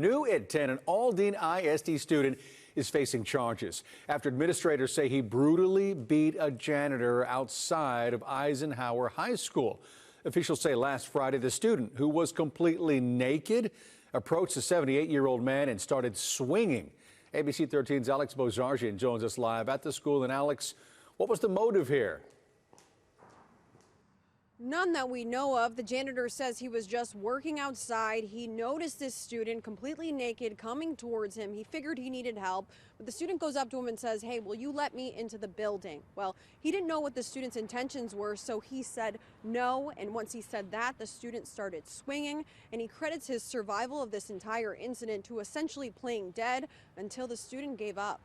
New at 10, an Aldine ISD student is facing charges after administrators say he brutally beat a janitor outside of Eisenhower High School. Officials say last Friday the student, who was completely naked, approached the 78-year-old man and started swinging. ABC 13's Alex Bozarjian joins us live at the school. And Alex, what was the motive here? None that we know of. The janitor says he was just working outside. He noticed this student completely naked coming towards him. He figured he needed help, but the student goes up to him and says, "Hey, will you let me into the building?" Well, he didn't know what the student's intentions were, so he said no. And once he said that, the student started swinging, and he credits his survival of this entire incident to essentially playing dead until the student gave up.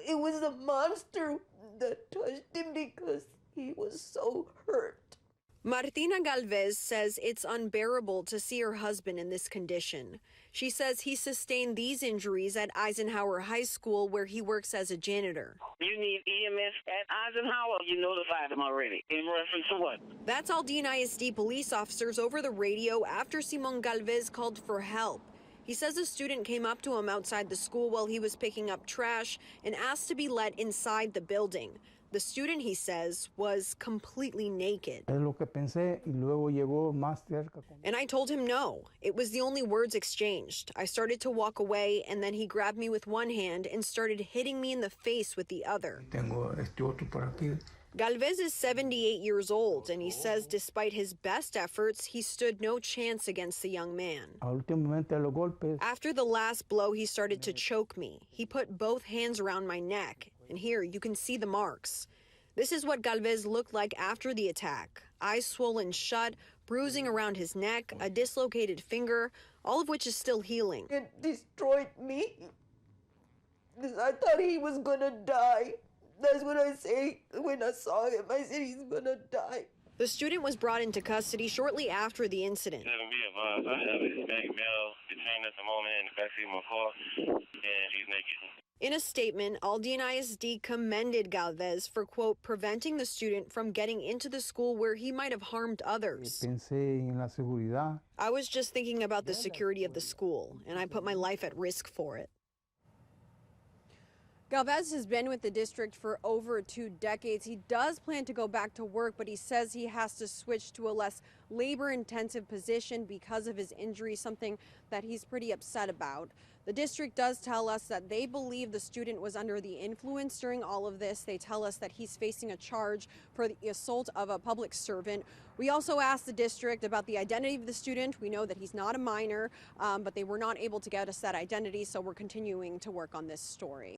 It was a monster that touched him because he was so hurt. Martina Galvez says it's unbearable to see her husband in this condition. She says he sustained these injuries at Eisenhower High School, where he works as a janitor. You need EMS at Eisenhower. You notified them already. In reference to what? That's Aldine ISD police officers over the radio after Simon Galvez called for help. He says a student came up to him outside the school while he was picking up trash and asked to be let inside the building. The student, he says, was completely naked. And I told him no. It was the only words exchanged. I started to walk away, and then he grabbed me with one hand and started hitting me in the face with the other. Galvez is 78 years old, and he says despite his best efforts, he stood no chance against the young man. After the last blow, he started to choke me. He put both hands around my neck, and here you can see the marks. This is what Galvez looked like after the attack. Eyes swollen shut, bruising around his neck, a dislocated finger, all of which is still healing. It destroyed me because I thought he was gonna die. That's what I say when I saw him. I said he's gonna die. The student was brought into custody shortly after the incident. Be advised, I have a Hispanic male detained at the moment in the backseat of my car, and he's naked. In a statement, Aldine ISD commended Galvez for, quote, preventing the student from getting into the school where he might have harmed others. I was just thinking about the security of the school, and I put my life at risk for it. Galvez has been with the district for over 2 decades. He does plan to go back to work, but he says he has to switch to a less labor-intensive position because of his injury, something that he's pretty upset about. The district does tell us that they believe the student was under the influence during all of this. They tell us that he's facing a charge for the assault of a public servant. We also asked the district about the identity of the student. We know that he's not a minor, but they were not able to get us that identity, so we're continuing to work on this story.